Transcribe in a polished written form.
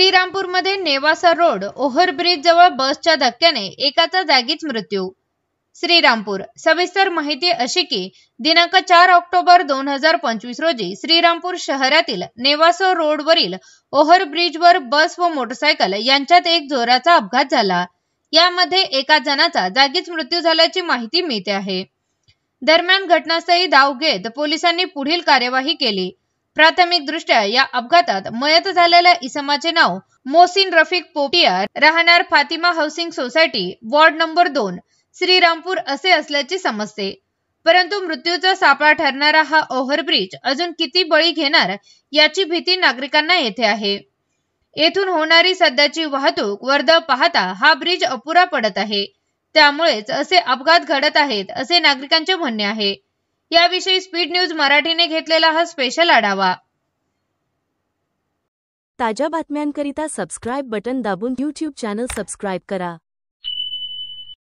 श्रीरामपूरमध्ये Nevasa road overbridge जवळ बसच्या धक्क्याने एकाचा जागीच मृत्यू। श्रीरामपूर सविस्तर माहिती अशी की दिनांक 4 ऑक्टोबर 2025 रोजी श्रीरामपूर शहरातील नेवासा रोडवरील ओव्हरब्रिजवर बस व मोटरसायकल यांच्यात एक जोराचा अपघात झाला। यामध्ये एका जणाचा जागीच मृत्यू झाल्याची माहिती मिळते आहे। दरम्यान घटनास्थळी धाव घेत पोलिसांनी पुढील कार्यवाही केली। प्राथमिकदृष्ट्या या अपघातात मयत झालेल्या इसमाचे नाव मोहसिन रफिक पोपटिया राहणार Fatima housing society ward number 2 Shrirampur असे असल्याचे समजते। परंतु मृत्यूचा सापळा ठरणारा हा ओव्हरब्रिज अजून किती बळी घेणार याची भीती नागरिकांना येथे आहे। येथून होणारी सध्याची वाहतूक वर्दळ पाहता हा ब्रिज अपुरा पडत आहे। त्यामुळेच असे अपघात घडत आहेत असे नागरिकांचे म्हणणे आहे। याविषयी स्पीड न्यूज मराठीने घेतलेला हा स्पेशल आढावा। ताज्या बातम्यांकरिता सबस्क्राइब बटन दाबून YouTube चॅनल सबस्क्राइब करा।